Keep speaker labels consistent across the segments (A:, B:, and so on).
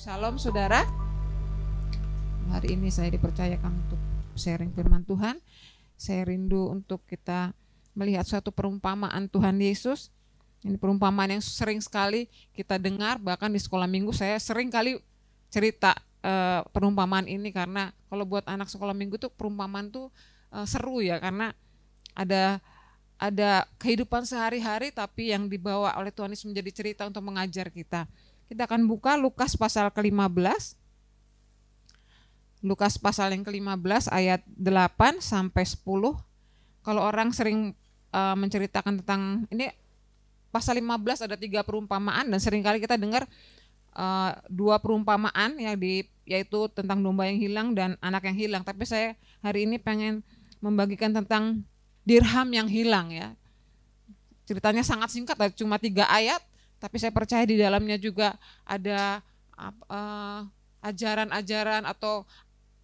A: Shalom saudara, hari ini saya dipercayakan untuk sharing firman Tuhan. Saya rindu untuk kita melihat suatu perumpamaan Tuhan Yesus. Ini perumpamaan yang sering sekali kita dengar, bahkan di sekolah minggu saya sering kali cerita perumpamaan ini, karena kalau buat anak sekolah minggu tuh perumpamaan tuh seru ya, karena ada kehidupan sehari-hari tapi yang dibawa oleh Tuhan Yesus menjadi cerita untuk mengajar kita. Kita akan buka Lukas pasal ke-15. Lukas pasal yang ke-15 ayat 8 sampai 10. Kalau orang sering menceritakan tentang ini, pasal 15 ada 3 perumpamaan, dan seringkali kita dengar 2 perumpamaan yaitu tentang domba yang hilang dan anak yang hilang. Tapi saya hari ini pengen membagikan tentang dirham yang hilang ya. Ceritanya sangat singkat, cuma 3 ayat, tapi saya percaya di dalamnya juga ada ajaran-ajaran atau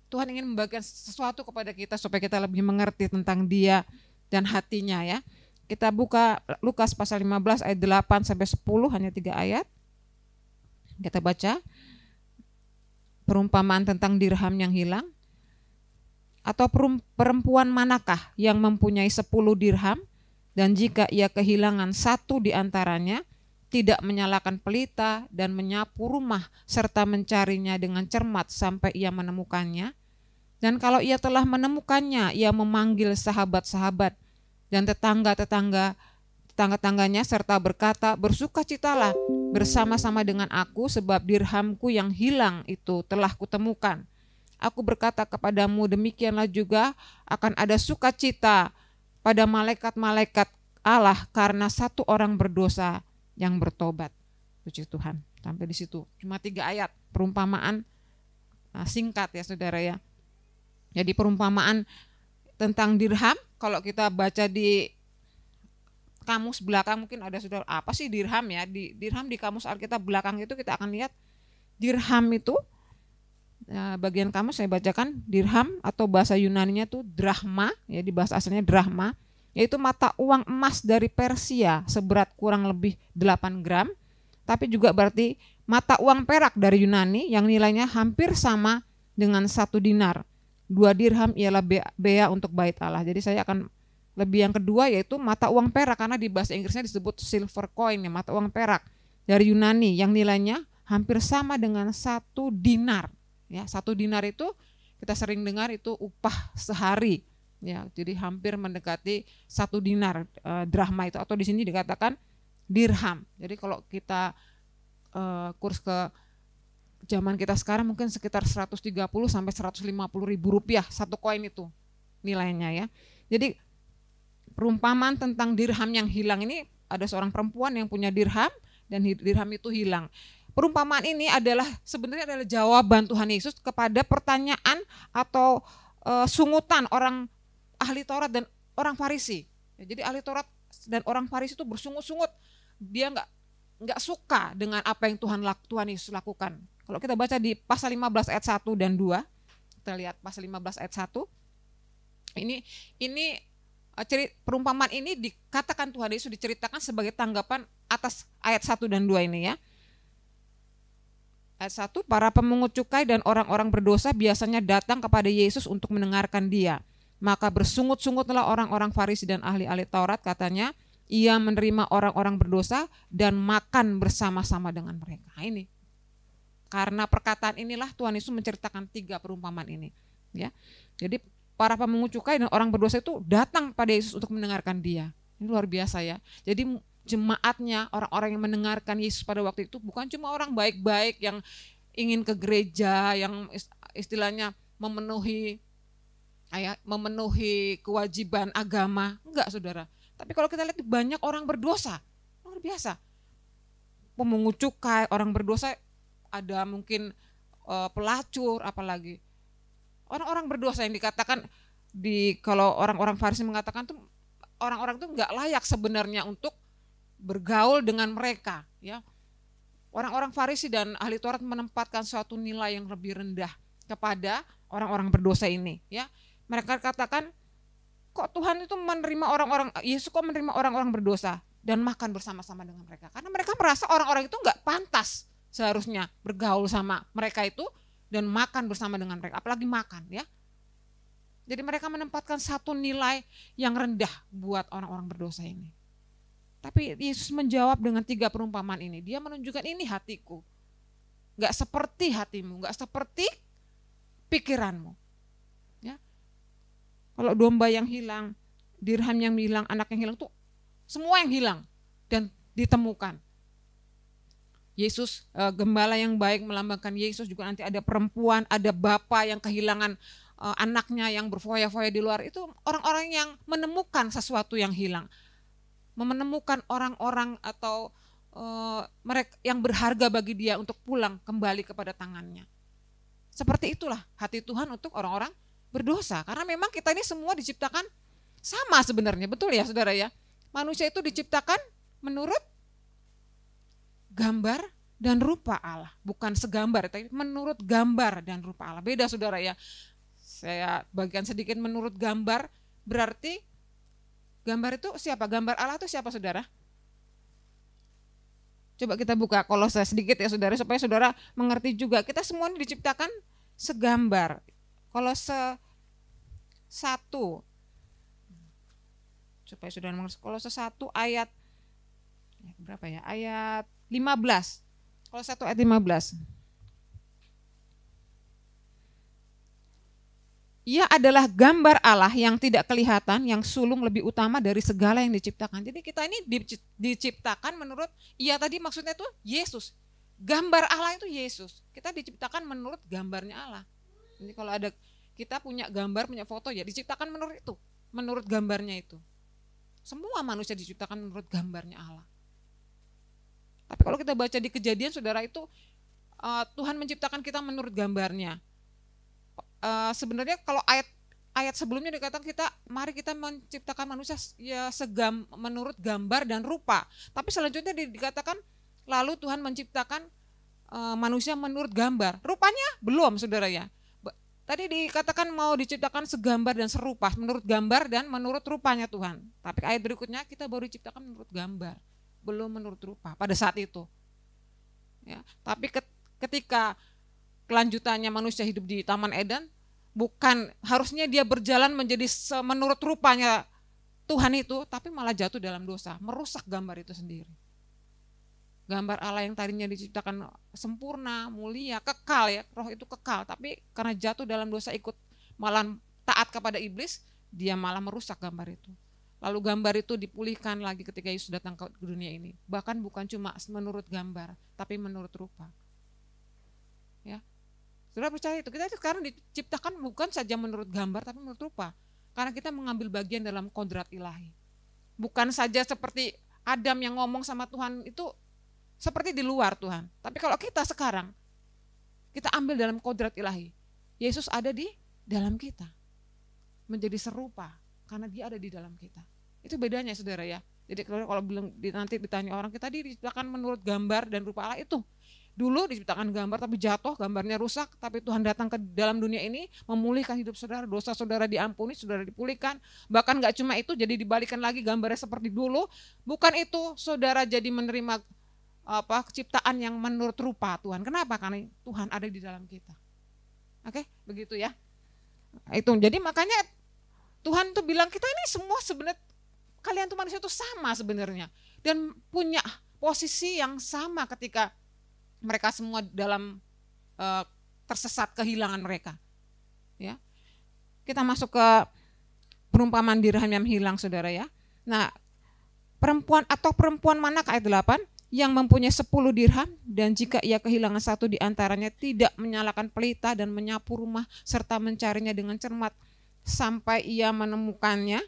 A: Tuhan ingin membagikan sesuatu kepada kita supaya kita lebih mengerti tentang Dia dan hatinya ya. Kita buka Lukas pasal 15 ayat 8 sampai 10, hanya 3 ayat. Kita baca perumpamaan tentang dirham yang hilang. Atau perempuan manakah yang mempunyai 10 dirham, dan jika ia kehilangan 1 di antaranya, tidak menyalakan pelita dan menyapu rumah serta mencarinya dengan cermat sampai ia menemukannya. Dan kalau ia telah menemukannya, ia memanggil sahabat-sahabat dan tetangga-tangganya serta berkata, "Bersukacitalah bersama-sama dengan aku, sebab dirhamku yang hilang itu telah kutemukan. Aku berkata kepadamu, demikianlah juga akan ada sukacita pada malaikat-malaikat Allah karena 1 orang berdosa yang bertobat." Puji Tuhan. Sampai di situ. Cuma 3 ayat perumpamaan singkat ya saudara ya. Jadi perumpamaan tentang dirham, kalau kita baca di kamus belakang mungkin ada saudara, apa sih dirham ya? Dirham di kamus Alkitab belakang itu kita akan lihat dirham itu, bagian kamus saya bacakan, dirham atau bahasa Yunaninya tuh drachma ya, di bahasa aslinya drachma, yaitu mata uang emas dari Persia seberat kurang lebih 8 gram, tapi juga berarti mata uang perak dari Yunani yang nilainya hampir sama dengan 1 dinar. 2 dirham ialah bea untuk bait Allah. Jadi saya akan lebih yang kedua, yaitu mata uang perak, karena di bahasa Inggrisnya disebut silver coin ya, mata uang perak dari Yunani yang nilainya hampir sama dengan 1 dinar. Ya, 1 dinar itu kita sering dengar itu upah sehari. Ya, jadi hampir mendekati 1 dinar drachma itu, atau di sini dikatakan dirham. Jadi kalau kita kurs ke zaman kita sekarang mungkin sekitar 130 sampai 150 ribu rupiah 1 koin itu nilainya ya. Jadi perumpamaan tentang dirham yang hilang ini, ada seorang perempuan yang punya dirham dan dirham itu hilang. Perumpamaan ini sebenarnya adalah jawaban Tuhan Yesus kepada pertanyaan atau sungutan orang ahli Taurat dan orang Farisi. Ya, jadi ahli Taurat dan orang Farisi itu bersungut-sungut, dia nggak suka dengan apa yang Tuhan Yesus lakukan. Kalau kita baca di pasal 15 ayat 1 dan 2, kita lihat pasal 15 ayat 1. Ini perumpamaan ini dikatakan Tuhan Yesus diceritakan sebagai tanggapan atas ayat 1 dan 2 ini ya. Ayat 1, para pemungut cukai dan orang-orang berdosa biasanya datang kepada Yesus untuk mendengarkan Dia. Maka bersungut-sungutlah orang-orang Farisi dan ahli-ahli Taurat, katanya, ia menerima orang-orang berdosa dan makan bersama-sama dengan mereka. Nah, ini karena perkataan inilah Tuhan Yesus menceritakan 3 perumpamaan ini. Ya, jadi para pemungut cukai dan orang berdosa itu datang pada Yesus untuk mendengarkan Dia. Ini luar biasa ya. Jadi jemaatnya, orang-orang yang mendengarkan Yesus pada waktu itu bukan cuma orang baik-baik yang ingin ke gereja, yang istilahnya memenuhi kewajiban agama. Enggak saudara. Tapi kalau kita lihat banyak orang berdosa, luar biasa. Pemungut cukai, orang berdosa, ada mungkin pelacur, apalagi orang-orang berdosa yang dikatakan kalau orang-orang Farisi mengatakan tuh orang-orang itu enggak layak sebenarnya untuk bergaul dengan mereka ya. Orang-orang Farisi dan ahli Taurat menempatkan suatu nilai yang lebih rendah kepada orang-orang berdosa ini ya. Mereka katakan, kok Tuhan itu Yesus kok menerima orang-orang berdosa dan makan bersama-sama dengan mereka, karena mereka merasa orang-orang itu enggak pantas seharusnya bergaul sama mereka itu dan makan bersama dengan mereka, apalagi makan ya. Jadi mereka menempatkan satu nilai yang rendah buat orang-orang berdosa ini. Tapi Yesus menjawab dengan 3 perumpamaan ini. Dia menunjukkan ini hatiku. Gak seperti hatimu, gak seperti pikiranmu. Ya. Kalau domba yang hilang, dirham yang hilang, anak yang hilang, tuh semua yang hilang dan ditemukan. Yesus, gembala yang baik melambangkan Yesus, juga nanti ada perempuan, ada bapak yang kehilangan anaknya yang berfoya-foya di luar. Itu orang-orang yang menemukan sesuatu yang hilang. Menemukan orang-orang atau mereka yang berharga bagi dia untuk pulang kembali kepada tangannya. Seperti itulah hati Tuhan untuk orang-orang berdosa. Karena memang kita ini semua diciptakan sama sebenarnya, betul ya saudara ya. Manusia itu diciptakan menurut gambar dan rupa Allah. Bukan segambar, tapi menurut gambar dan rupa Allah. Beda saudara ya. Saya bagian sedikit menurut gambar, berarti gambar itu siapa? Gambar Allah itu siapa saudara? Coba kita buka Kolose sedikit ya saudara, supaya saudara mengerti juga. Kita semua ini diciptakan segambar. Kolose 1. Supaya saudara mengerti. Kolose 1 ayat berapa ya? Ayat 15. Kolose 1 ayat 15. Ia adalah gambar Allah yang tidak kelihatan, yang sulung lebih utama dari segala yang diciptakan. Jadi kita ini diciptakan menurut, iya tadi maksudnya itu Yesus. Gambar Allah itu Yesus. Kita diciptakan menurut gambarnya Allah. Jadi kalau ada kita punya gambar, punya foto ya diciptakan menurut itu. Menurut gambarnya itu. Semua manusia diciptakan menurut gambarnya Allah. Tapi kalau kita baca di Kejadian saudara itu, Tuhan menciptakan kita menurut gambarnya. Sebenarnya kalau ayat sebelumnya dikatakan mari kita menciptakan manusia ya menurut gambar dan rupa. Tapi selanjutnya dikatakan lalu Tuhan menciptakan manusia menurut gambar. Rupanya belum saudara ya. Tadi dikatakan mau diciptakan segambar dan serupa, menurut gambar dan menurut rupanya Tuhan. Tapi ayat berikutnya kita baru diciptakan menurut gambar, belum menurut rupa pada saat itu. Ya, tapi ketika kelanjutannya manusia hidup di Taman Eden, bukan harusnya dia berjalan menjadi menurut rupanya Tuhan itu, tapi malah jatuh dalam dosa, merusak gambar itu sendiri. Gambar Allah yang tadinya diciptakan sempurna, mulia, kekal ya, roh itu kekal, tapi karena jatuh dalam dosa ikut malah taat kepada iblis, dia malah merusak gambar itu. Lalu gambar itu dipulihkan lagi ketika Yesus datang ke dunia ini. Bahkan bukan cuma menurut gambar, tapi menurut rupa. Ya. Saudara percaya itu, kita sekarang diciptakan bukan saja menurut gambar, tapi menurut rupa. Karena kita mengambil bagian dalam kodrat ilahi. Bukan saja seperti Adam yang ngomong sama Tuhan itu seperti di luar Tuhan. Tapi kalau kita sekarang, kita ambil dalam kodrat ilahi. Yesus ada di dalam kita. Menjadi serupa, karena dia ada di dalam kita. Itu bedanya saudara ya. Jadi kalau bilang nanti ditanya orang, kita diciptakan menurut gambar dan rupa Allah itu. Dulu diciptakan gambar tapi jatuh, gambarnya rusak, tapi Tuhan datang ke dalam dunia ini memulihkan hidup saudara, dosa saudara diampuni, saudara dipulihkan. Bahkan gak cuma itu, jadi dibalikan lagi gambarnya seperti dulu. Bukan itu, saudara jadi menerima ciptaan yang menurut rupa Tuhan. Kenapa? Karena Tuhan ada di dalam kita. Oke, begitu ya. Itu jadi makanya Tuhan tuh bilang kita ini semua sebenarnya kalian tuh manusia tuh sama sebenarnya dan punya posisi yang sama ketika mereka semua dalam tersesat, kehilangan mereka. Ya. Kita masuk ke perumpamaan dirham yang hilang saudara ya. Nah, perempuan mana ayat 8 yang mempunyai 10 dirham dan jika ia kehilangan satu di antaranya tidak menyalakan pelita dan menyapu rumah serta mencarinya dengan cermat sampai ia menemukannya.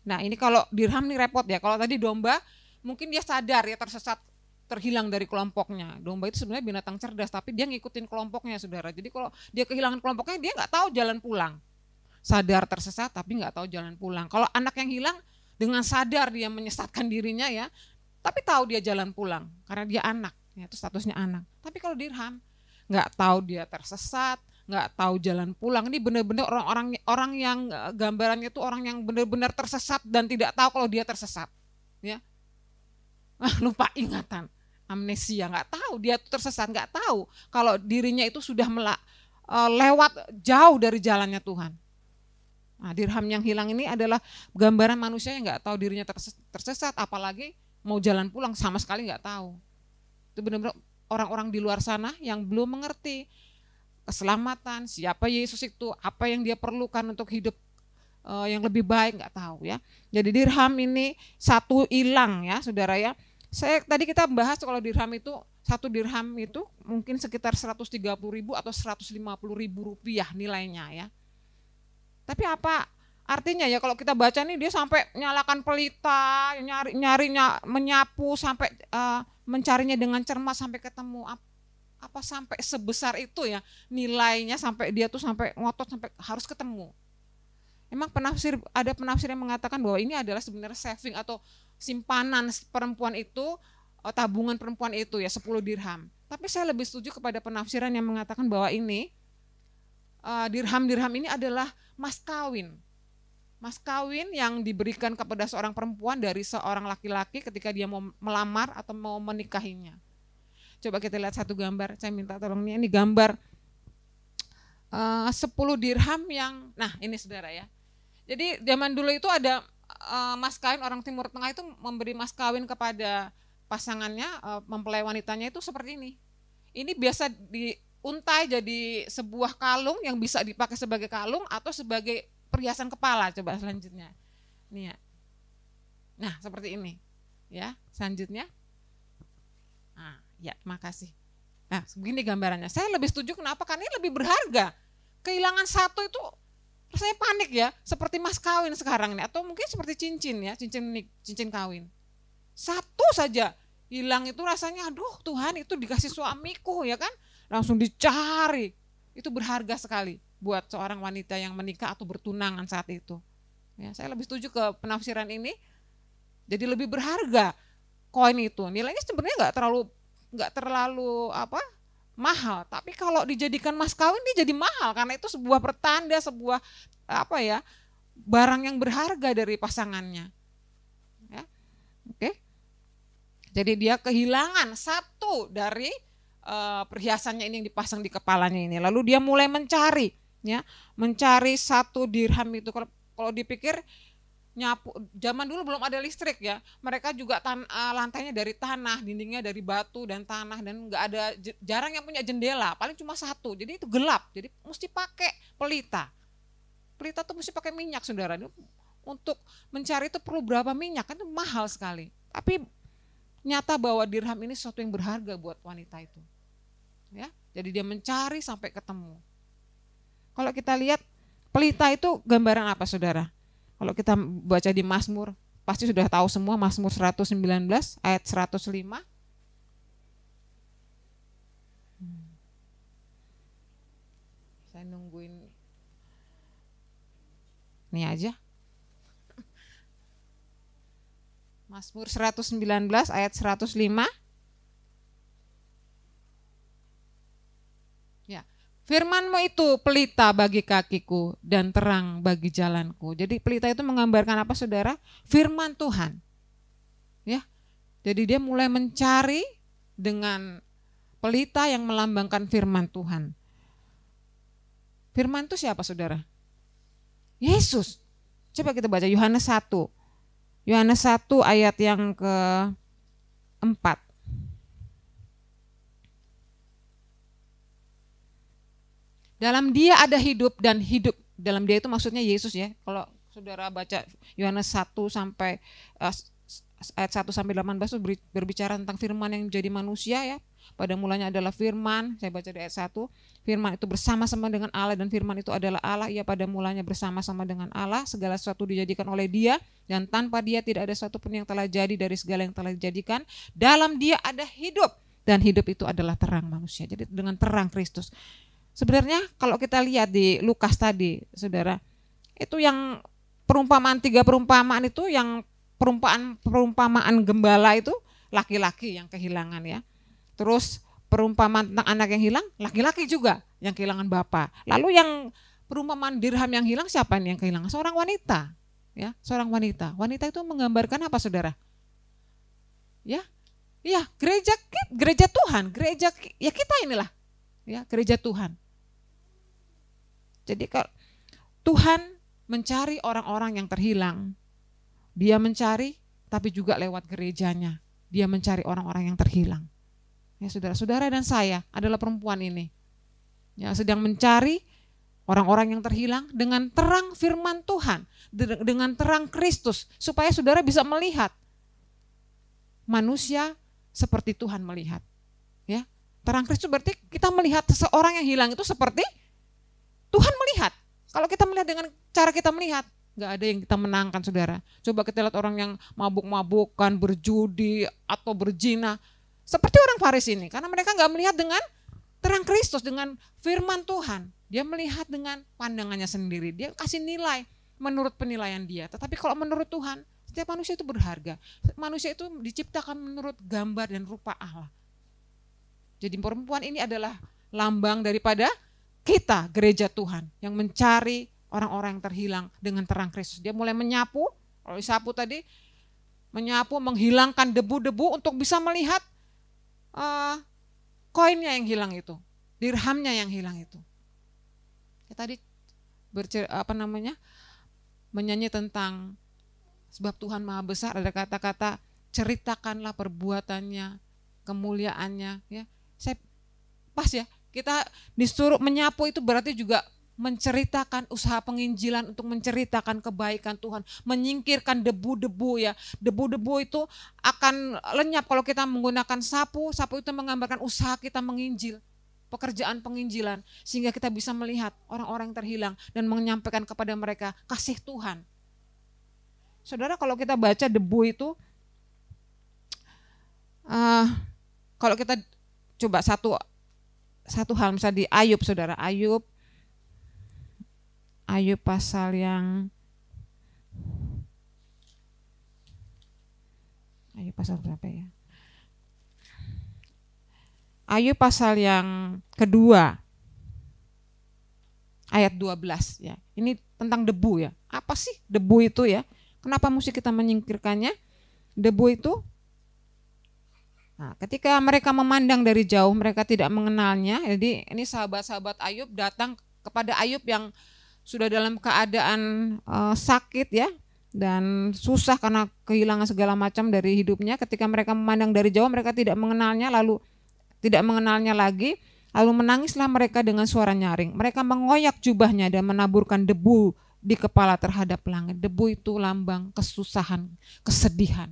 A: Nah, ini kalau dirham nih repot ya. Kalau tadi domba mungkin dia sadar ya tersesat, terhilang dari kelompoknya. Domba itu sebenarnya binatang cerdas, tapi dia ngikutin kelompoknya saudara. Jadi kalau dia kehilangan kelompoknya, dia nggak tahu jalan pulang. Sadar tersesat, tapi nggak tahu jalan pulang. Kalau anak yang hilang, dengan sadar dia menyesatkan dirinya ya, tapi tahu dia jalan pulang, karena dia anak, ya, itu statusnya anak. Tapi kalau dirham, nggak tahu dia tersesat, nggak tahu jalan pulang. Ini benar-benar orang yang gambarannya itu orang yang benar-benar tersesat dan tidak tahu kalau dia tersesat. Ya, lupa ingatan. amnesia, nggak tahu, dia tersesat, nggak tahu kalau dirinya itu sudah lewat jauh dari jalannya Tuhan. Nah, dirham yang hilang ini adalah gambaran manusia yang nggak tahu dirinya tersesat, apalagi mau jalan pulang sama sekali nggak tahu. Itu benar-benar orang-orang di luar sana yang belum mengerti keselamatan, siapa Yesus itu, apa yang dia perlukan untuk hidup yang lebih baik, nggak tahu ya. Jadi dirham ini satu hilang ya saudara ya. Tadi kita bahas kalau dirham itu, satu dirham itu mungkin sekitar 130.000 atau 150.000 rupiah nilainya ya. Tapi apa artinya ya kalau kita baca nih, dia sampai nyalakan pelita, nyarinya, menyapu sampai mencarinya dengan cermat sampai ketemu. Apa sampai sebesar itu ya nilainya, sampai dia tuh sampai ngotot sampai harus ketemu. Emang ada penafsir yang mengatakan bahwa ini adalah sebenarnya saving atau simpanan perempuan itu, tabungan perempuan itu ya 10 dirham. Tapi saya lebih setuju kepada penafsiran yang mengatakan bahwa ini dirham-dirham ini adalah mas kawin. Mas kawin yang diberikan kepada seorang perempuan dari seorang laki-laki ketika dia mau melamar atau mau menikahinya. Coba kita lihat satu gambar, saya minta tolongnya, ini gambar 10 dirham yang, nah ini saudara ya. Jadi zaman dulu itu ada mas kawin, orang Timur Tengah itu memberi mas kawin kepada pasangannya, mempelai wanitanya itu seperti ini. Ini biasa diuntai jadi sebuah kalung yang bisa dipakai sebagai kalung atau sebagai perhiasan kepala. Coba selanjutnya. Nih ya. Nah, seperti ini. Ya, selanjutnya. Nah, ya, makasih. Nah, begini gambarannya. Saya lebih setuju, kenapa? Karena ini lebih berharga. Kehilangan satu itu rasanya panik ya, seperti mas kawin sekarang nih, atau mungkin seperti cincin ya, cincin kawin. Satu saja hilang itu rasanya, aduh Tuhan, itu dikasih suamiku ya kan, langsung dicari. Itu berharga sekali buat seorang wanita yang menikah atau bertunangan saat itu. Ya, saya lebih setuju ke penafsiran ini. Jadi lebih berharga koin itu. Nilainya sebenarnya nggak terlalu mahal, tapi kalau dijadikan mas kawin dia jadi mahal karena itu sebuah pertanda, sebuah barang yang berharga dari pasangannya. Ya. Oke. Jadi dia kehilangan satu dari perhiasannya ini yang dipasang di kepalanya ini. Lalu dia mulai mencari, ya, mencari satu dirham itu. Kalau dipikir nyapu, zaman dulu belum ada listrik ya, mereka juga lantainya dari tanah, dindingnya dari batu dan tanah, dan nggak ada, jarang yang punya jendela, paling cuma satu, jadi itu gelap, jadi mesti pakai pelita tuh mesti pakai minyak saudara. Untuk mencari itu perlu berapa minyak, kan itu mahal sekali. Tapi nyata bahwa dirham ini sesuatu yang berharga buat wanita itu ya, jadi dia mencari sampai ketemu. Kalau kita lihat pelita itu gambaran apa saudara? Kalau kita baca di Mazmur, pasti sudah tahu semua, Mazmur 119 ayat 105. Saya nungguin ini aja. Mazmur 119 ayat 105. Firman-Mu itu pelita bagi kakiku dan terang bagi jalanku. Jadi pelita itu menggambarkan apa saudara? Firman Tuhan. Ya. Jadi dia mulai mencari dengan pelita yang melambangkan firman Tuhan. Firman itu siapa saudara? Yesus. Coba kita baca Yohanes 1. Yohanes 1 ayat yang ke-4. Dalam dia ada hidup, dan hidup dalam dia itu maksudnya Yesus ya. Kalau saudara baca Yohanes 1 sampai ayat 1 sampai 18 itu berbicara tentang firman yang menjadi manusia ya. Pada mulanya adalah firman, saya baca di ayat 1. Firman itu bersama-sama dengan Allah dan firman itu adalah Allah. Ia pada mulanya bersama-sama dengan Allah. Segala sesuatu dijadikan oleh dia dan tanpa dia tidak ada satu pun yang telah jadi dari segala yang telah dijadikan. Dalam dia ada hidup dan hidup itu adalah terang manusia. Jadi dengan terang Kristus. Sebenarnya kalau kita lihat di Lukas tadi, saudara, itu yang perumpamaan, 3 perumpamaan itu, yang perumpamaan gembala itu laki-laki yang kehilangan ya. Terus perumpamaan tentang anak yang hilang, laki-laki juga yang kehilangan bapak. Lalu yang perumpamaan dirham yang hilang, siapa yang kehilangan? Seorang wanita, ya, seorang wanita. Wanita itu menggambarkan apa saudara? Ya, Ya, gereja Tuhan, ya kita inilah, ya gereja Tuhan. Jadi kalau Tuhan mencari orang-orang yang terhilang, Dia mencari, tapi juga lewat gerejanya, Dia mencari orang-orang yang terhilang. Ya, saudara-saudara dan saya adalah perempuan ini, yang sedang mencari orang-orang yang terhilang dengan terang firman Tuhan, dengan terang Kristus, supaya saudara bisa melihat manusia seperti Tuhan melihat. Ya, terang Kristus berarti kita melihat seseorang yang hilang itu seperti Tuhan melihat. Kalau kita melihat dengan cara kita melihat, nggak ada yang kita menangkan, saudara. Coba kita lihat orang yang mabuk-mabukan, berjudi atau berzina, seperti orang Farisi ini, karena mereka nggak melihat dengan terang Kristus, dengan firman Tuhan. Dia melihat dengan pandangannya sendiri. Dia kasih nilai menurut penilaian dia. Tetapi kalau menurut Tuhan, setiap manusia itu berharga. Manusia itu diciptakan menurut gambar dan rupa Allah. Jadi perempuan ini adalah lambang daripada kita, gereja Tuhan, yang mencari orang-orang yang terhilang dengan terang Kristus. Dia mulai menyapu, kalau disapu tadi, menyapu, menghilangkan debu-debu untuk bisa melihat koinnya yang hilang itu, dirhamnya yang hilang itu. Ya, tadi menyanyi tentang sebab Tuhan Maha Besar, ada kata-kata ceritakanlah perbuatannya, kemuliaannya. Ya, saya pas ya, kita disuruh menyapu itu berarti juga menceritakan usaha penginjilan untuk menceritakan kebaikan Tuhan, menyingkirkan debu-debu ya. Debu-debu itu akan lenyap kalau kita menggunakan sapu. Sapu itu menggambarkan usaha kita menginjil, pekerjaan penginjilan, sehingga kita bisa melihat orang-orang yang terhilang dan menyampaikan kepada mereka kasih Tuhan. Saudara, kalau kita baca debu itu, kalau kita coba satu hal, misalnya di Ayub, saudara, Ayub pasal yang Ayub pasal berapa ya? Ayub pasal yang kedua ayat 12 ya. Ini tentang debu ya. Apa sih debu itu ya? Kenapa mesti kita menyingkirkannya? Debu itu, nah, ketika mereka memandang dari jauh, mereka tidak mengenalnya. Jadi ini sahabat-sahabat Ayub datang kepada Ayub yang sudah dalam keadaan sakit ya, dan susah karena kehilangan segala macam dari hidupnya. Ketika mereka memandang dari jauh, mereka tidak mengenalnya, lalu tidak mengenalnya lagi, lalu menangislah mereka dengan suara nyaring. Mereka mengoyak jubahnya dan menaburkan debu di kepala terhadap langit. Debu itu lambang kesusahan, kesedihan.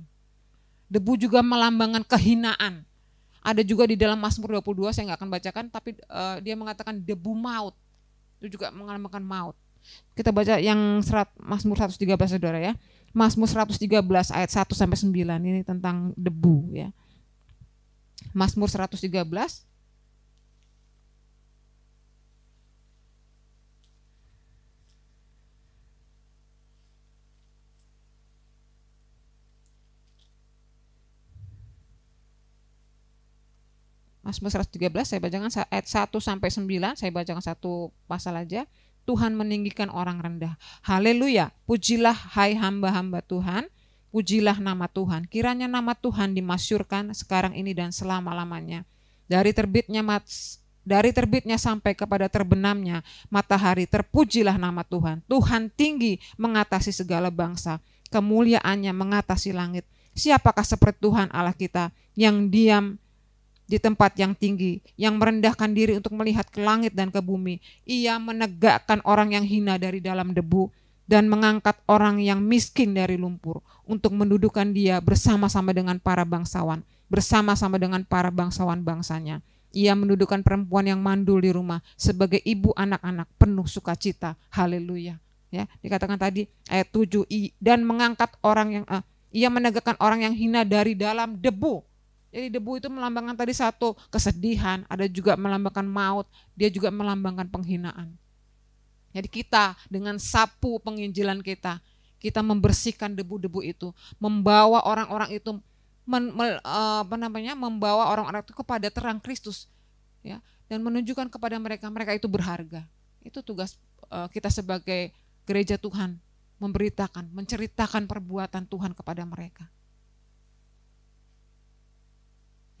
A: Debu juga melambangkan kehinaan. Ada juga di dalam Mazmur 22, saya nggak akan bacakan, tapi dia mengatakan debu maut. Itu juga melambangkan maut. Kita baca yang Mazmur 113, saudara ya. Mazmur 113 ayat 1 sampai 9, ini tentang debu ya. Mazmur 113 Mazmur 113 saya bacakan ayat 1 sampai 9, saya bacakan satu pasal aja. Tuhan meninggikan orang rendah. Haleluya, pujilah hai hamba-hamba Tuhan, pujilah nama Tuhan. Kiranya nama Tuhan dimasyurkan sekarang ini dan selama-lamanya. Dari terbitnya sampai kepada terbenamnya matahari, terpujilah nama Tuhan. Tuhan tinggi mengatasi segala bangsa, kemuliaannya mengatasi langit. Siapakah seperti Tuhan Allah kita yang diam di tempat yang tinggi, yang merendahkan diri untuk melihat ke langit dan ke bumi. Ia menegakkan orang yang hina dari dalam debu dan mengangkat orang yang miskin dari lumpur untuk mendudukan dia bersama-sama dengan para bangsawan, bersama-sama dengan para bangsawan bangsanya. Ia mendudukan perempuan yang mandul di rumah sebagai ibu anak-anak penuh sukacita. Haleluya. Ya, dikatakan tadi ayat 7, dan mengangkat orang yang ia menegakkan orang yang hina dari dalam debu. Jadi debu itu melambangkan tadi satu kesedihan, ada juga melambangkan maut, dia juga melambangkan penghinaan. Jadi kita dengan sapu penginjilan kita membersihkan debu-debu itu, membawa orang-orang itu membawa orang-orang itu kepada terang Kristus ya, dan menunjukkan kepada mereka itu berharga. Itu tugas kita sebagai gereja Tuhan, memberitakan, menceritakan perbuatan Tuhan kepada mereka.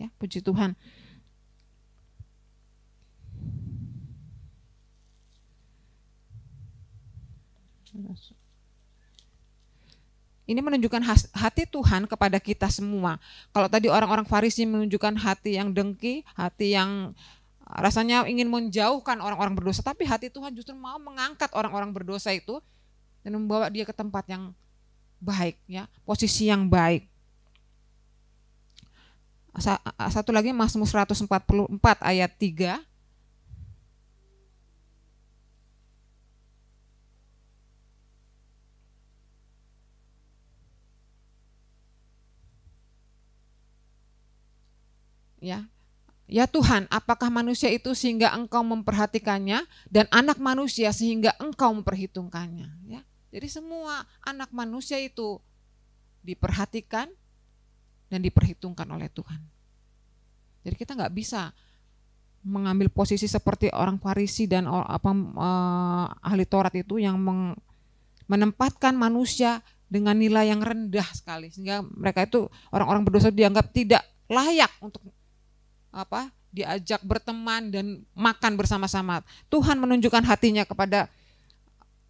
A: Ya, puji Tuhan. Ini menunjukkan hati Tuhan kepada kita semua. Kalau tadi orang-orang Farisi menunjukkan hati yang dengki, hati yang rasanya ingin menjauhkan orang-orang berdosa, tapi hati Tuhan justru mau mengangkat orang-orang berdosa itu dan membawa dia ke tempat yang baik, ya, posisi yang baik. Satu lagi Mazmur 144 ayat 3. Ya Tuhan, apakah manusia itu sehingga Engkau memperhatikannya, dan anak manusia sehingga Engkau memperhitungkannya. Ya, jadi semua anak manusia itu diperhatikan dan diperhitungkan oleh Tuhan. Jadi kita nggak bisa mengambil posisi seperti orang Farisi dan ahli Taurat itu yang menempatkan manusia dengan nilai yang rendah sekali, sehingga mereka itu orang-orang berdosa dianggap tidak layak untuk diajak berteman dan makan bersama-sama. Tuhan menunjukkan hatinya kepada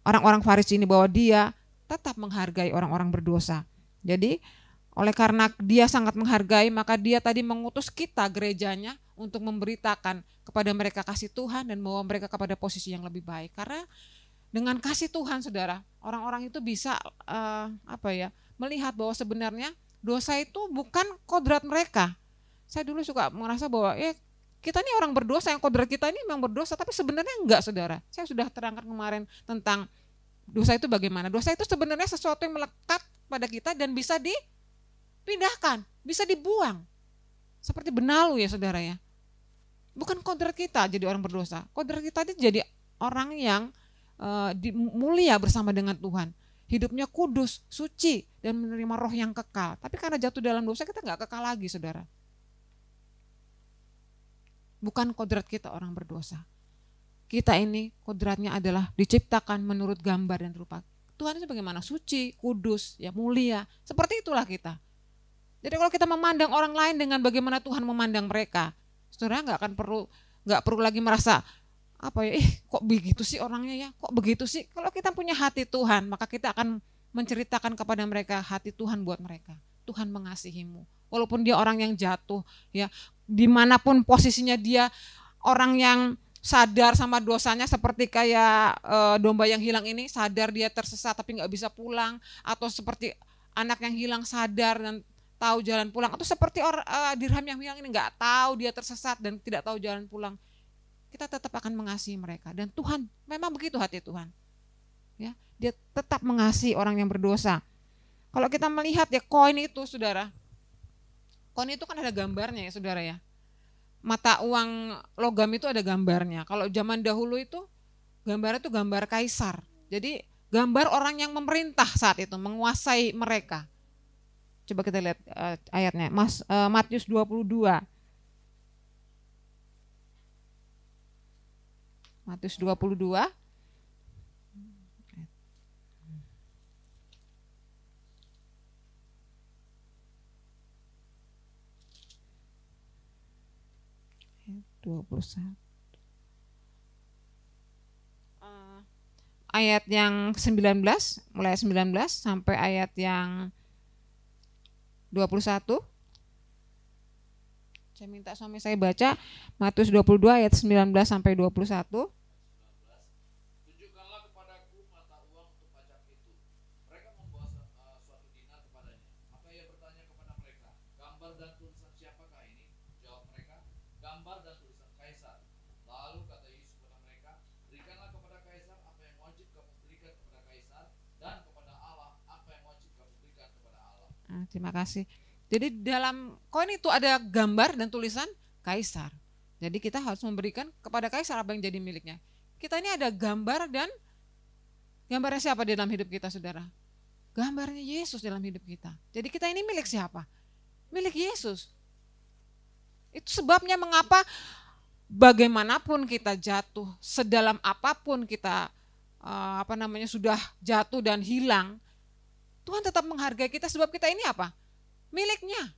A: orang-orang Farisi ini bahwa dia tetap menghargai orang-orang berdosa. Jadi oleh karena dia sangat menghargai, maka dia tadi mengutus kita gerejanya untuk memberitakan kepada mereka kasih Tuhan dan membawa mereka kepada posisi yang lebih baik. Karena dengan kasih Tuhan, saudara, orang-orang itu bisa melihat bahwa sebenarnya dosa itu bukan kodrat mereka. Saya dulu suka merasa bahwa kita ini orang berdosa, yang kodrat kita ini memang berdosa, tapi sebenarnya enggak, saudara. Saya sudah terangkan kemarin tentang dosa itu bagaimana. Dosa itu sebenarnya sesuatu yang melekat pada kita dan bisa dipindahkan, bisa dibuang. Seperti benalu, ya saudara, ya. Bukan kodrat kita jadi orang berdosa. Kodrat kita itu jadi orang yang mulia bersama dengan Tuhan. Hidupnya kudus, suci, dan menerima roh yang kekal. Tapi karena jatuh dalam dosa, kita enggak kekal lagi, saudara. Bukan kodrat kita orang berdosa. Kita ini kodratnya adalah diciptakan menurut gambar dan rupa Tuhan itu bagaimana? Suci, kudus, ya mulia. Seperti itulah kita. Jadi kalau kita memandang orang lain dengan bagaimana Tuhan memandang mereka, saudara nggak perlu lagi merasa kok begitu sih orangnya ya, kok begitu sih. Kalau kita punya hati Tuhan, maka kita akan menceritakan kepada mereka hati Tuhan buat mereka. Tuhan mengasihimu, walaupun dia orang yang jatuh, ya dimanapun posisinya dia orang yang sadar sama dosanya, seperti kayak domba yang hilang ini, sadar dia tersesat tapi nggak bisa pulang, atau seperti anak yang hilang sadar dan tahu jalan pulang, atau seperti dirham yang hilang ini nggak tahu dia tersesat dan tidak tahu jalan pulang. Kita tetap akan mengasihi mereka, dan Tuhan memang begitu hati Tuhan. Ya, dia tetap mengasihi orang yang berdosa. Kalau kita melihat ya koin itu, saudara, koin itu kan ada gambarnya ya, saudara ya. Mata uang logam itu ada gambarnya. Kalau zaman dahulu itu gambarnya itu gambar kaisar. Jadi gambar orang yang memerintah saat itu, menguasai mereka. Coba kita lihat ayatnya, Matius 22. Matius 22. Ayat yang 19, mulai 19 sampai ayat yang 21. Saya minta suami saya baca Matius 22 ayat 19 sampai 21.
B: Tunjukkanlah kepadaku mata uang untuk pajak itu. Mereka membawa suatu dinar kepadanya. Maka ia bertanya kepada mereka, gambar dan tulisan siapakah ini? Jawab mereka, gambar dan tulisan kaisar. Lalu kata Yesus kepada mereka, berikanlah kepada kaisar apa yang wajib kamu berikan kepada kaisar, dan kepada Allah apa yang wajib kamu berikan kepada Allah.
A: Terima kasih. Jadi dalam koin itu ada gambar dan tulisan kaisar. Jadi kita harus memberikan kepada kaisar apa yang jadi miliknya. Kita ini ada gambar, dan gambarnya siapa di dalam hidup kita, saudara? Gambarnya Yesus dalam hidup kita. Jadi kita ini milik siapa? Milik Yesus. Itu sebabnya mengapa bagaimanapun kita jatuh, sedalam apapun kita sudah jatuh dan hilang, Tuhan tetap menghargai kita sebab kita ini apa? Miliknya.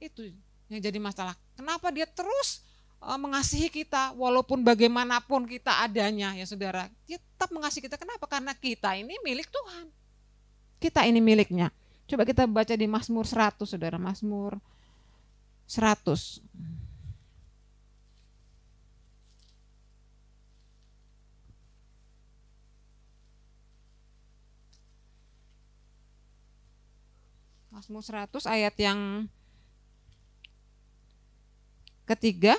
A: Itu yang jadi masalah. Kenapa dia terus mengasihi kita walaupun bagaimanapun kita adanya ya saudara. Dia tetap mengasihi kita. Kenapa? Karena kita ini milik Tuhan. Kita ini miliknya. Coba kita baca di Mazmur 100 saudara. Mazmur 100. Mazmur 100 ayat yang ketiga.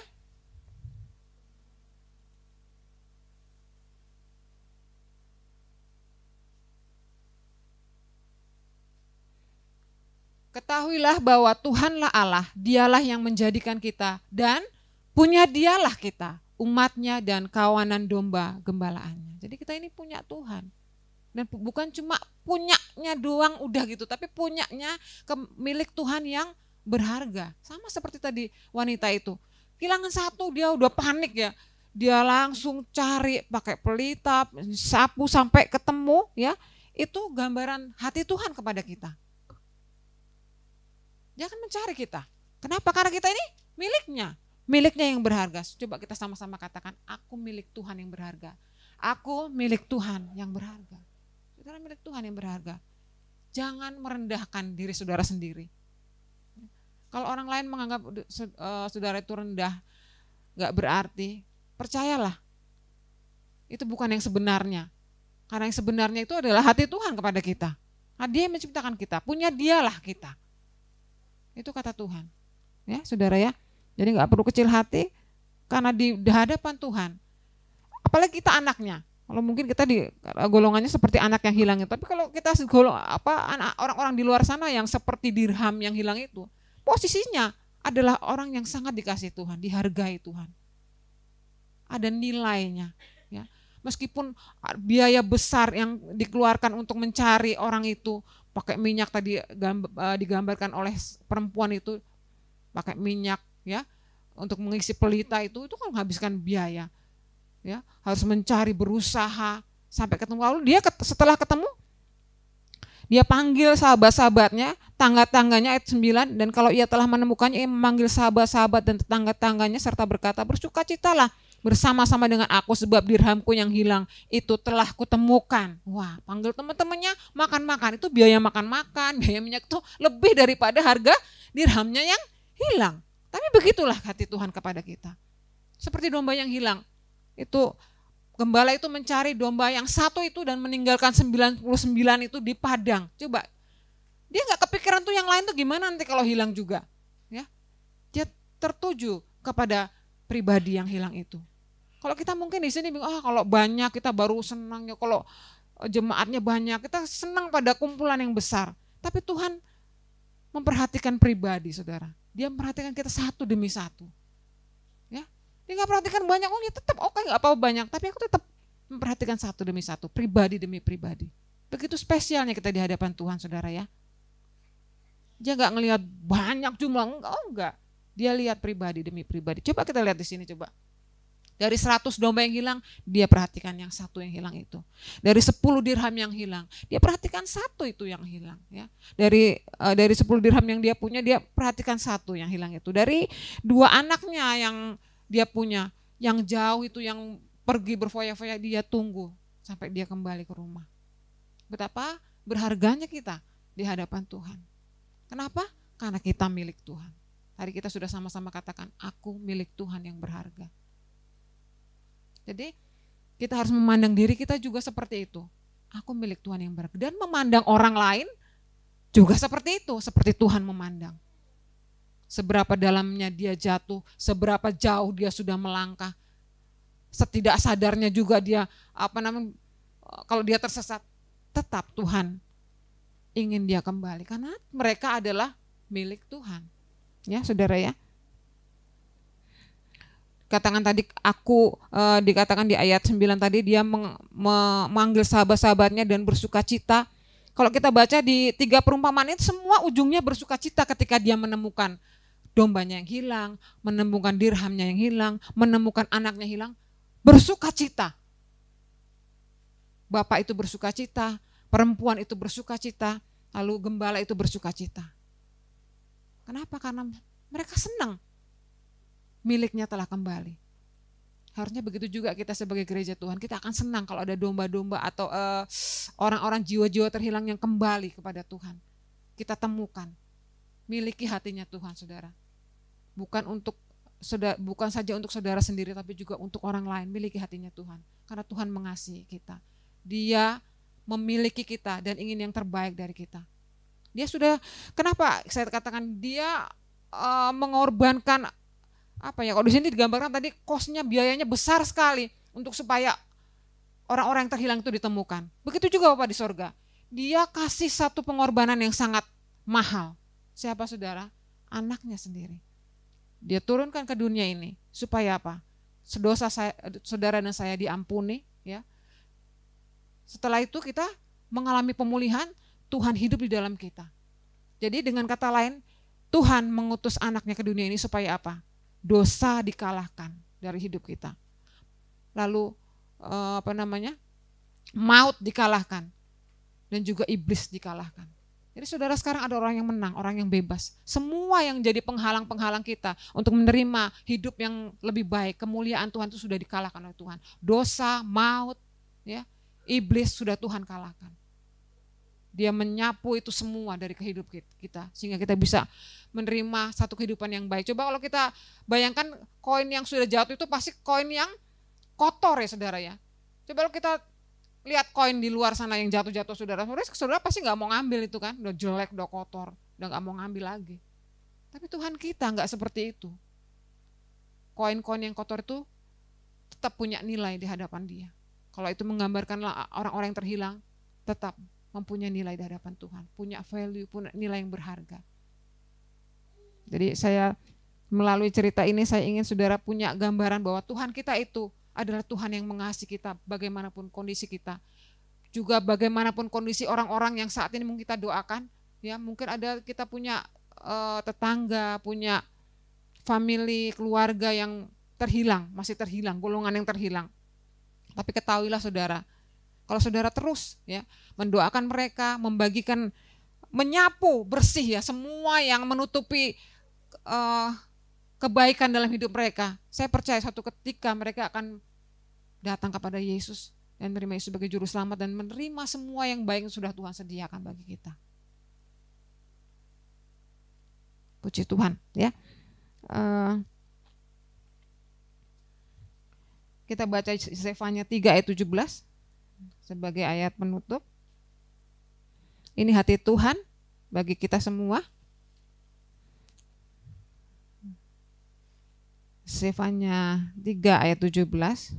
A: Ketahuilah bahwa Tuhanlah Allah, dialah yang menjadikan kita dan punya dialah kita, umatnya dan kawanan domba gembalaannya. Jadi kita ini punya Tuhan. Dan bukan cuma punyanya doang udah gitu, tapi punyanya milik Tuhan yang berharga. Sama seperti tadi wanita itu. Kehilangan satu dia udah panik ya. Dia langsung cari pakai pelita, sapu sampai ketemu ya. Itu gambaran hati Tuhan kepada kita. Dia akan mencari kita. Kenapa? Karena kita ini miliknya. Miliknya yang berharga. Coba kita sama-sama katakan, aku milik Tuhan yang berharga. Aku milik Tuhan yang berharga. Saudara milik Tuhan yang berharga. Jangan merendahkan diri saudara sendiri. Kalau orang lain menganggap saudara itu rendah, gak berarti, percayalah. Itu bukan yang sebenarnya. Karena yang sebenarnya itu adalah hati Tuhan kepada kita. Nah, Dia yang menciptakan kita, punya Dialah kita. Itu kata Tuhan. Ya, saudara ya. Jadi gak perlu kecil hati karena di hadapan Tuhan. Apalagi kita anaknya. Kalau mungkin kita di golongannya seperti anak yang hilang itu. Tapi kalau kita orang-orang di luar sana yang seperti dirham yang hilang itu, posisinya adalah orang yang sangat dikasihi Tuhan, dihargai Tuhan. Ada nilainya. Ya. Meskipun biaya besar yang dikeluarkan untuk mencari orang itu, pakai minyak tadi digambarkan oleh perempuan itu, pakai minyak ya untuk mengisi pelita itu kan menghabiskan biaya. Ya, harus mencari, berusaha sampai ketemu. Lalu dia setelah ketemu dia panggil sahabat-sahabatnya, tangga-tangganya ayat 9, dan kalau ia telah menemukannya ia memanggil sahabat-sahabat dan tetangga-tangganya serta berkata, bersukacitalah bersama-sama dengan aku sebab dirhamku yang hilang itu telah kutemukan. Wah, panggil teman-temannya makan-makan. Itu biaya makan-makan, biaya minyak itu lebih daripada harga dirhamnya yang hilang. Tapi begitulah hati Tuhan kepada kita. Seperti domba yang hilang. Itu gembala itu mencari domba yang satu itu dan meninggalkan 99 itu di padang. Coba, dia gak kepikiran tuh yang lain tuh gimana nanti kalau hilang juga. Ya, dia tertuju kepada pribadi yang hilang itu. Kalau kita mungkin di sini kalau banyak kita baru senang ya, kalau jemaatnya banyak kita senang pada kumpulan yang besar. Tapi Tuhan memperhatikan pribadi saudara. Dia memperhatikan kita satu demi satu. Ya, dia nggak perhatikan banyak, ya tetap oke nggak apa-apa banyak. Tapi aku tetap memperhatikan satu demi satu, pribadi demi pribadi. Begitu spesialnya kita di hadapan Tuhan saudara ya. Dia nggak ngelihat banyak jumlah, enggak. Dia lihat pribadi demi pribadi. Coba kita lihat di sini coba. Dari 100 domba yang hilang, dia perhatikan yang satu yang hilang itu. Dari 10 dirham yang hilang, dia perhatikan satu itu yang hilang. Ya. Dari 10 dirham yang dia punya, dia perhatikan satu yang hilang itu. Dari 2 anaknya yang dia punya, yang jauh itu yang pergi berfoya-foya, dia tunggu sampai dia kembali ke rumah. Betapa berharganya kita di hadapan Tuhan. Kenapa? Karena kita milik Tuhan. Tadi kita sudah sama-sama katakan, aku milik Tuhan yang berharga. Jadi kita harus memandang diri kita juga seperti itu. Aku milik Tuhan yang berharga. Dan memandang orang lain juga seperti itu, seperti Tuhan memandang. Seberapa dalamnya dia jatuh, seberapa jauh dia sudah melangkah. Setidak sadarnya juga dia kalau dia tersesat, tetap Tuhan ingin dia kembali karena mereka adalah milik Tuhan. Ya, saudara ya. Katakan tadi dikatakan di ayat 9 tadi dia memanggil sahabat-sahabatnya dan bersukacita. Kalau kita baca di 3 perumpamaan itu semua ujungnya bersukacita ketika dia menemukan dombanya yang hilang, menemukan dirhamnya yang hilang, menemukan anaknya hilang, bersukacita. Bapak itu bersukacita, perempuan itu bersukacita, lalu gembala itu bersukacita. Kenapa? Karena Mereka senang miliknya telah kembali. Harusnya begitu juga kita sebagai gereja Tuhan. Kita akan senang kalau ada domba-domba atau orang-orang jiwa-jiwa terhilang yang kembali kepada Tuhan. Kita temukan. Miliki hatinya Tuhan, saudara. Bukan saja untuk saudara sendiri, tapi juga untuk orang lain. Miliki hatinya Tuhan. Karena Tuhan mengasihi kita. Dia memiliki kita dan ingin yang terbaik dari kita. Dia sudah, kenapa saya katakan dia mengorbankan kalau di sini digambarkan tadi kosnya, biayanya besar sekali untuk supaya orang-orang yang terhilang itu ditemukan. Begitu juga Bapak di sorga. Dia kasih satu pengorbanan yang sangat mahal. Siapa saudara? Anaknya sendiri. Dia turunkan ke dunia ini supaya apa? Dosa saudara dan saya diampuni, ya. Setelah itu kita mengalami pemulihan, Tuhan hidup di dalam kita. Jadi dengan kata lain, Tuhan mengutus anaknya ke dunia ini supaya apa? Dosa dikalahkan dari hidup kita. Lalu maut dikalahkan dan juga iblis dikalahkan. Jadi saudara, sekarang ada orang yang menang, orang yang bebas. Semua yang jadi penghalang-penghalang kita untuk menerima hidup yang lebih baik, kemuliaan Tuhan itu sudah dikalahkan oleh Tuhan. Dosa, maut, ya, iblis sudah Tuhan kalahkan. Dia menyapu itu semua dari kehidupan kita sehingga kita bisa menerima satu kehidupan yang baik. Coba kalau kita bayangkan koin yang sudah jatuh itu pasti koin yang kotor ya saudara ya. Coba kalau kita lihat koin di luar sana yang jatuh-jatuh saudara pasti nggak mau ngambil itu kan, udah jelek, udah kotor, udah nggak mau ngambil lagi. Tapi Tuhan kita nggak seperti itu. Koin-koin yang kotor itu tetap punya nilai di hadapan Dia. Kalau itu menggambarkan orang-orang yang terhilang, tetap mempunyai nilai di hadapan Tuhan, punya value, punya nilai yang berharga. Jadi saya melalui cerita ini saya ingin saudara punya gambaran bahwa Tuhan kita itu adalah Tuhan yang mengasihi kita bagaimanapun kondisi kita. Juga bagaimanapun kondisi orang-orang yang saat ini mungkin kita doakan, ya mungkin ada kita punya tetangga, punya family, keluarga yang terhilang, masih terhilang, golongan yang terhilang. Tapi ketahuilah saudara, kalau saudara terus ya mendoakan mereka, membagikan, menyapu bersih ya semua yang menutupi kebaikan dalam hidup mereka, saya percaya suatu ketika mereka akan datang kepada Yesus dan menerima Yesus sebagai juru selamat dan menerima semua yang baik yang sudah Tuhan sediakan bagi kita. Puji Tuhan ya. Kita baca Zefanya 3 ayat 17 sebagai ayat penutup. Ini hati Tuhan bagi kita semua. Zefanya 3 ayat 17.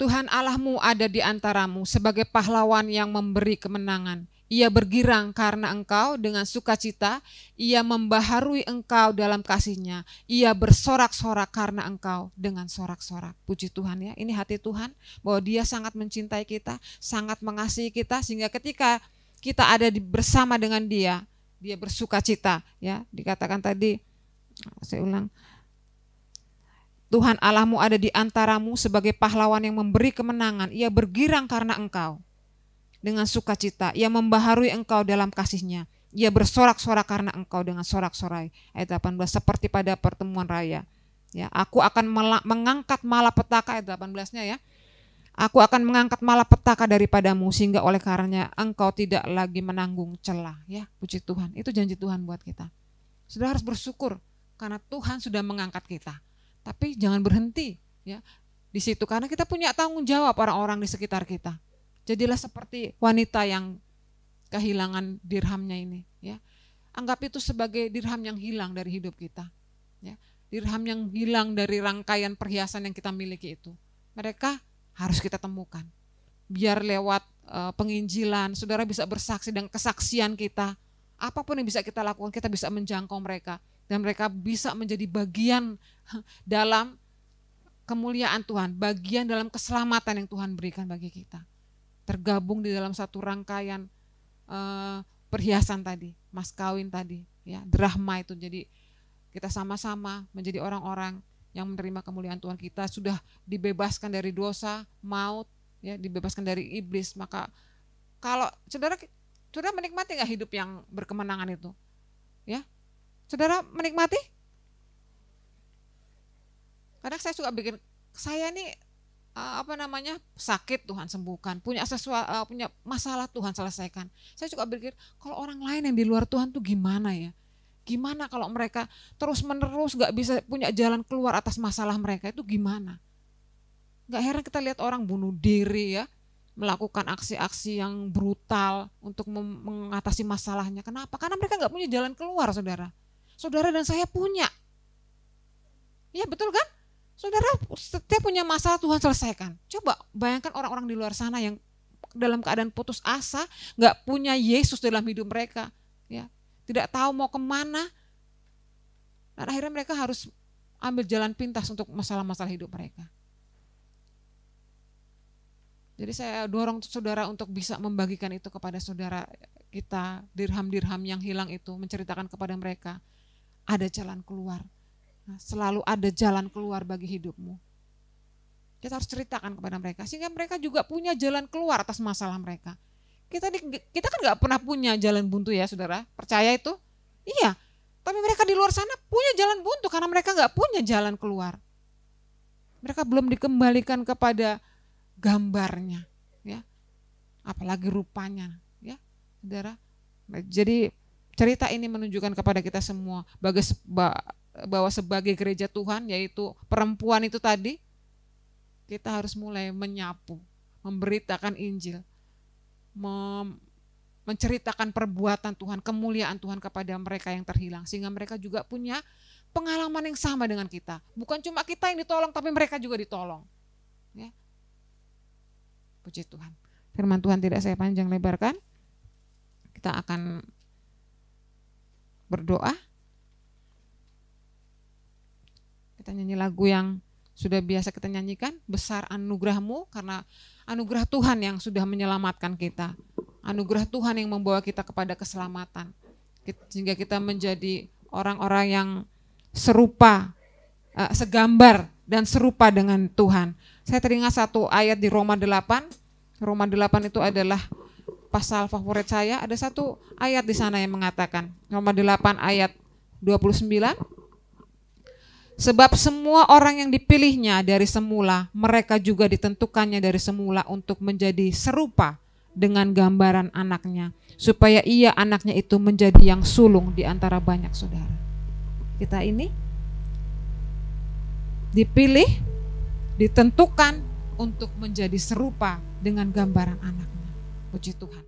A: Tuhan Allahmu ada di antaramu sebagai pahlawan yang memberi kemenangan. Ia bergirang karena engkau dengan sukacita, ia membaharui engkau dalam kasih-Nya. Ia bersorak-sorak karena engkau dengan sorak-sorak. Puji Tuhan ya, ini hati Tuhan bahwa Dia sangat mencintai kita, sangat mengasihi kita sehingga ketika kita ada bersama dengan Dia, Dia bersukacita ya. Dikatakan tadi, saya ulang, Tuhan Allahmu ada di antaramu sebagai pahlawan yang memberi kemenangan. Ia bergirang karena engkau dengan sukacita. Ia membaharui engkau dalam kasih-Nya. Ia bersorak-sorak karena engkau dengan sorak-sorai. Ayat 18, seperti pada pertemuan raya. Ya, aku akan mengangkat malapetaka, ayat 18-nya ya. Aku akan mengangkat malapetaka daripadamu sehingga oleh karenanya engkau tidak lagi menanggung celah. Ya, puji Tuhan. Itu janji Tuhan buat kita. Sudah harus bersyukur karena Tuhan sudah mengangkat kita. Tapi jangan berhenti ya di situ karena kita punya tanggung jawab orang-orang di sekitar kita. Jadilah seperti wanita yang kehilangan dirhamnya ini ya. Anggap itu sebagai dirham yang hilang dari hidup kita ya. Dirham yang hilang dari rangkaian perhiasan yang kita miliki itu. Mereka harus kita temukan. Biar lewat penginjilan saudara bisa bersaksi dan kesaksian kita. Apapun yang bisa kita lakukan, kita bisa menjangkau mereka dan mereka bisa menjadi bagian dalam kemuliaan Tuhan, bagian dalam keselamatan yang Tuhan berikan bagi kita. Tergabung di dalam satu rangkaian perhiasan tadi, mas kawin tadi, ya, drahma itu. Jadi kita sama-sama menjadi orang-orang yang menerima kemuliaan Tuhan. Kita sudah dibebaskan dari dosa, maut, ya, dibebaskan dari iblis. Maka kalau saudara Saudara menikmati nggak hidup yang berkemenangan itu? Ya, saudara menikmati? Kadang saya suka bikin, saya nih sakit Tuhan sembuhkan, punya punya masalah Tuhan selesaikan. Saya suka berpikir kalau orang lain yang di luar Tuhan tuh gimana ya? Gimana kalau mereka terus menerus gak bisa punya jalan keluar atas masalah mereka, itu gimana? Gak heran kita lihat orang bunuh diri ya, melakukan aksi-aksi yang brutal untuk mengatasi masalahnya. Kenapa? Karena mereka gak punya jalan keluar, saudara. Saudara dan saya punya. Ya betul kan? Saudara setiap punya masalah Tuhan selesaikan. Coba bayangkan orang-orang di luar sana yang dalam keadaan putus asa, gak punya Yesus dalam hidup mereka, ya, tidak tahu mau kemana, dan akhirnya mereka harus ambil jalan pintas untuk masalah-masalah hidup mereka. Jadi saya dorong saudara untuk bisa membagikan itu kepada saudara kita, dirham-dirham yang hilang itu, menceritakan kepada mereka ada jalan keluar. Nah, selalu ada jalan keluar bagi hidupmu. Kita harus ceritakan kepada mereka sehingga mereka juga punya jalan keluar atas masalah mereka. Kita kan nggak pernah punya jalan buntu ya saudara, percaya itu? Iya, tapi mereka di luar sana punya jalan buntu karena mereka nggak punya jalan keluar. Mereka belum dikembalikan kepada gambarnya, ya, apalagi rupanya, ya, saudara. Jadi cerita ini menunjukkan kepada kita semua bahwa sebagai gereja Tuhan, yaitu perempuan itu tadi, kita harus mulai menyapu, memberitakan Injil, menceritakan perbuatan Tuhan, kemuliaan Tuhan kepada mereka yang terhilang, sehingga mereka juga punya pengalaman yang sama dengan kita. Bukan cuma kita yang ditolong, tapi mereka juga ditolong. Ya. Puji Tuhan. Firman Tuhan tidak saya panjang lebarkan. Kita akan berdoa. Kita nyanyi lagu yang sudah biasa kita nyanyikan, besar anugerah-Mu, karena anugerah Tuhan yang sudah menyelamatkan kita. Anugerah Tuhan yang membawa kita kepada keselamatan. Sehingga kita menjadi orang-orang yang serupa, segambar dan serupa dengan Tuhan. Saya teringat satu ayat di Roma 8. Roma 8 itu adalah pasal favorit saya. Ada satu ayat di sana yang mengatakan, Roma 8 ayat 29. Sebab semua orang yang dipilihnya dari semula, mereka juga ditentukannya dari semula untuk menjadi serupa dengan gambaran anaknya, supaya ia anaknya itu menjadi yang sulung di antara banyak saudara. Kita ini dipilih, ditentukan untuk menjadi serupa dengan gambaran anaknya. Puji Tuhan.